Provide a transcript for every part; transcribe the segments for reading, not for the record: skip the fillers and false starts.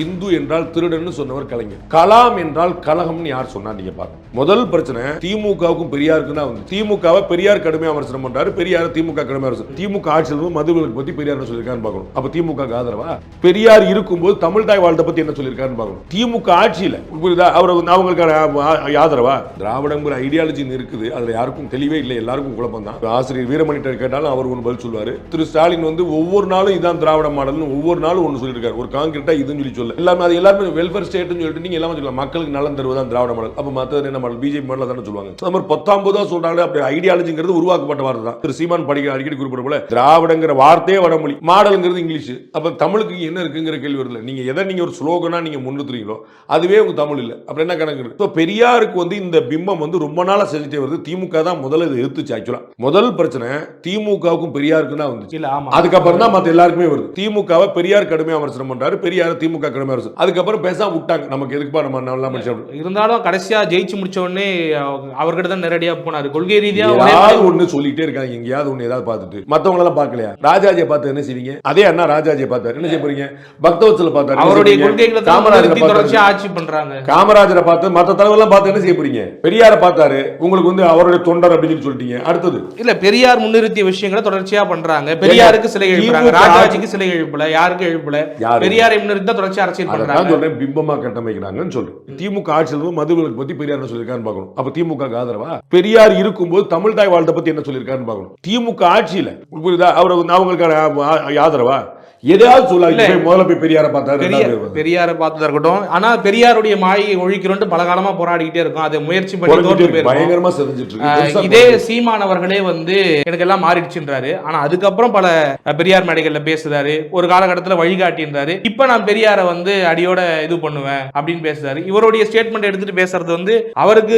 இந்து என்றால் திருடன்னு சொன்னவர் கலைஞர். கலாம் என்றால் கலகம்னு யார் சொன்னா நீங்க பாருங்க. முதல் பிரச்சனை திமுகவுக்கும் பெரியாருக்கும் தான் வந்து. திமுகவை பெரியார் கடுமையா விமர்சனம் பண்றாரு, பெரியார் திமுக கடுமையா விமர்சனம். திமுக ஆட்சியில் மதுவிலக்கு பத்தி பெரியார் என்ன சொல்லியிருக்காருன்னு பார்க்கணும். அப்ப திமுக ஆதரவா? பெரியார் இருக்கும்போது தமிழ் தாய் வாழ்த்தை பத்தி என்ன சொல்லியிருக்காருன்னு பார்க்கணும். திமுக ஆட்சியில புரியுதா, அவர் அவங்களுக்கான ஆதரவா? திராவிடங்கிற ஐடியாலஜி இருக்குது, அதுல யாருக்கும் தெளிவே இல்லை, எல்லாருக்கும் குழப்பம் தான். ஆசிரியர் வீரமணிட்டர் கேட்டாலும் அவர் ஒன்று பதில் சொல்லுவாரு. திரு ஸ்டாலின் வந்து ஒவ்வொரு நாளும் இதான் திராவிட மாடல்னு ஒவ்வொரு நாளும் ஒன்று சொல்லியிருக்காரு. ஒரு கான்கிரீட்டா இதுன்னு சொல்லி எல்லாமே அது எல்லாமே வெல்ஃபேர் ஸ்டேட்னு சொல்லிட்டு நீங்க எல்லாமே சொல்லலாம், மக்களுக்கு நலன் தருவதான் திராவிட மாடல். அப்ப மற்றது என்ன மாடல்? பிஜேபி மாடல் தானே சொல்லுவாங்க. நம்ம 19 சொல்றாங்க. அப்படி ஐடியாலஜிங்கிறது உருவாக்கப்பட்ட வார்த்தை தான். திரு சீமான் படிக்கிற அடிக்கடி குறிப்பிட போல திராவிடங்கிற வார்த்தையே வடமொழி, மாடல்ங்கிறது இங்கிலீஷ். அப்ப தமிழுக்கு என்ன இருக்குங்கிற கேள்வி வருது. நீங்க எதை நீங்க ஒரு ஸ்லோகனா நீங்க முன்னிறுத்துறீங்களோ அதுவே உங்க தமிழ் இல்ல. அப்புறம் என்ன கணக்கு? பெரியாருக்கு வந்து இந்த பிம்பம் வந்து ரொம்ப நாளா செஞ்சுட்டே வருது. திமுக தான் முதல்ல இதை எதிர்த்துச்சு. ஆக்சுவலா முதல் பிரச்சனை திமுகவுக்கும் பெரியாருக்கும் தான் வந்துச்சு. அதுக்கப்புறம் தான் மத்த எல்லாருக்குமே வருது. திமுகவை பெரியார் கடுமையா விமர்சனம் பண்றாரு, பெரியார் திமுக கடுமையா. அதுக்கப்புறம் பேசாம விட்டாங்க. நமக்கு எதுக்குப்பா நம்ம நல்லா முடிச்சோம். இருந்தாலும் கடைசியா ஜெயிச்சு முடிச்ச உடனே அவர்கிட்ட தான் நேரடியா போனாரு. கொள்கை ரீதியா ஒண்ணு சொல்லிட்டே இருக்காங்க. எங்கேயாவது ஒண்ணு ஏதாவது பார்த்துட்டு மத்தவங்க எல்லாம் பார்க்கலையா? ராஜாஜியை பார்த்து என்ன செய்வீங்க? அதே அண்ணா ராஜாஜியை பார்த்தாரு, என்ன செய்ய போறீங்க? பக்தவத்சல பார்த்தாரு, அவருடைய கொள்கைகளை தொடர்ச்சியா ஆட்சி பண்றாங்க. காமராஜரை பார்த்து மத்த தலைவர் எல்லாம் பார்த்து என்ன செய்ய போறீங்க? பெரியாரை பார்த்தாரு, உங்களுக்கு வந்து அவருடைய தொண்டர் அப்படின்னு சொல்லிட்டீங்க. அடுத்தது இல்ல, பெரியார் முன்னிறுத்திய விஷயங்களை தொடர்ச்சியா பண்றாங்க. பெரியாருக்கு சிலை எழுப்புறாங்க, ராஜாஜிக்கு சிலை எழுப்பல, யாருக்கு எழுப்பல, பெரியாரை முன்னிறுத்தி தொடர்ச்சி அரசியல் பண்றாங்க. சொல்றேன், பிம்பமா கட்டமைக்கிறாங்கன்னு சொல்றேன். திமுக ஆட்சியில் மதுவிலக்கு பத்தி பெரியார் என்ன சொல்லியிருக்காருன்னு பார்க்கணும். அப்ப திமுக ஆதரவா? பெரியார் இருக்கும்போது தமிழ் தாய் வாழ்த்தை பத்தி என்ன சொல்லியிருக்காருன்னு பார்க்கணும். திமுக ஆட்சியில புரியுதா, அவர் அவங்களுக்கான ஆதரவா? எதாவது சொல்லாங்க. முதல்ல போய் பெரியாரை பார்த்தாரு, பெரியாரை பார்த்ததா இருக்கட்டும். ஆனா பெரியாருடைய மாயை ஒழிக்கிறோம் பல காலமா போராடிக்கிட்டே இருக்கும். அதை முயற்சி பண்ணி பயங்கரமா செஞ்சுட்டு இருக்கு. இதே சீமானவர்களே வந்து எனக்கு எல்லாம் மாறிடுச்சுன்றாரு. ஆனா அதுக்கப்புறம் பல பெரியார் மேடைகள்ல பேசுறாரு, ஒரு காலகட்டத்தில் வழிகாட்டின்றாரு. இப்ப நான் பெரியாரை வந்து அடியோட இது பண்ணுவேன் அப்படின்னு பேசுறாரு. இவருடைய ஸ்டேட்மெண்ட் எடுத்துட்டு பேசுறது வந்து அவருக்கு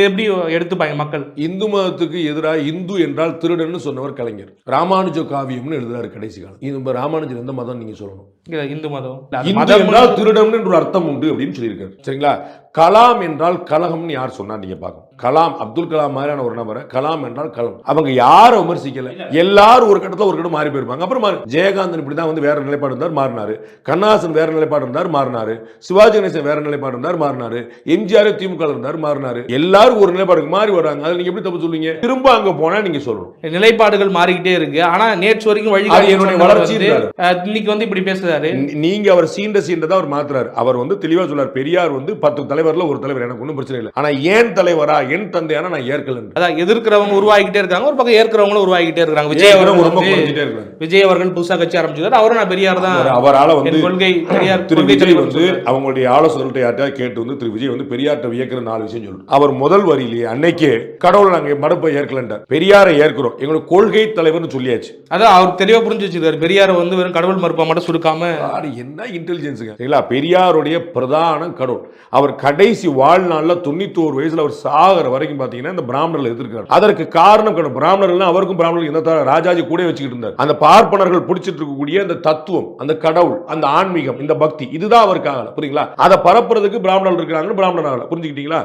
எப்படி எடுத்துப்பாங்க மக்கள்? இந்து மதத்துக்கு எதிராக இந்து என்றால் திருடன்னு சொன்னவர் கலைஞர். ராமானுஜ காவியம்னு எழுதுறாரு கடைசி காலம். இது ராமானுஜர் எந்த மதம் நீங்க சொல்லணும்? இந்து மதம். என்றால் திருடன் ஒரு அர்த்தம் உண்டு அப்படின்னு சொல்லியிருக்காரு. சரிங்களா? கலாம் என்றால் கலகம்னு யார் சொன்னா நீங்க பார்க்கணும். கலாம், அப்துல் கலாம் மாதிரியான ஒரு நபரை கலாம் என்றால் கலம். அவங்க யாரும் விமர்சிக்கல. எல்லாரும் ஒரு கட்டத்தில் ஒரு கட்டம் மாறி போயிருப்பாங்க. அப்புறம் ஜெயகாந்தன் இப்படிதான் வந்து வேற நிலைப்பாடு இருந்தார், மாறினாரு. கண்ணாசன் வேற நிலைப்பாடு இருந்தார், மாறினாரு. சிவாஜி கணேசன் வேற நிலைப்பாடு இருந்தார், மாறினாரு. எம்ஜிஆர் திமுக இருந்தார், மாறினாரு. எல்லாரும் ஒரு நிலைப்பாடுக்கு மாறி வராங்க. அதை நீங்க எப்படி தப்பு சொல்லுவீங்க? திரும்ப அங்க போனா நீங்க சொல்லணும். நிலைப்பாடுகள் மாறிக்கிட்டே இருக்கு. ஆனா நேற்று வரைக்கும் வளர்ச்சி இன்னைக்கு வந்து இப்படி பேசுறாரு. நீங்க அவர் சீண்டதான் அவர் மாத்துறாரு. அவர் வந்து தெளிவா சொல்றாரு, பெரியார் வந்து 10 தலைவர்ல ஒரு தலைவர், எனக்கு ஒன்றும் பிரச்சனை இல்லை. ஆனா ஏன் தலைவரா, என் தந்தையான நான் ஏற்கல. அதான் எதிர்க்கிறவங்க உருவாகிட்டே இருக்காங்க, ஒரு பக்கம் ஏற்கிறவங்களும் உருவாகிட்டே இருக்காங்க. விஜய் அவர்கள் புதுசா கட்சி ஆரம்பிச்சாரு. அவரும் நான் பெரியார் தான். அவரால் வந்து கொள்கை பெரியார். திரு விஜய் வந்து அவங்களுடைய ஆலோசனை யார்ட்டா கேட்டு வந்து திரு விஜய் வந்து பெரியார்ட்ட வியக்கிற 4 விஷயம் சொல்லு. அவர் முதல் வரியிலேயே அன்னைக்கே கடவுளை நாங்க மடப்பை ஏற்கலன்றார். பெரியாரை ஏற்கிறோம், எங்களோட கொள்கை தலைவர்னு சொல்லியாச்சு. அதான் அவர் தெளிவா புரிஞ்சு வச்சிருக்காரு. பெரியாரை வந்து வெறும் கடவுள் மறுப்பா மட்டும் சுருக்காம என்ன இன்டெலிஜென்ஸுங்க. பெரியாருடைய பிரதான கடவுள். அவர் கடைசி வாழ்நாள்ல 91 வயசுல அவர் சாகர வரைக்கும் பாத்தீங்கன்னா இந்த பிராமணர்கள் எதிர்க்கிறார். அதற்கு காரணம் பிராமணர்கள். அவருக்கும் பிராமணர்கள் என்ன ராஜாஜி கூட வச்சுக்கிட்டு இருந்தார். அந்த பார்ப்பனர்கள் பிடிச்சிட்டு இருக்கக்கூடிய அந்த தத்துவம், அந்த கடவுள், அந்த ஆன்மீகம், இந்த பக்தி, இதுதான் அவருக்காக. புரியுங்களா? அதை பரப்புறதுக்கு பிராமணர்கள் இருக்கிறாங்க. பிராமணர்கள் புரிஞ்சுக்கிட்டீங்களா?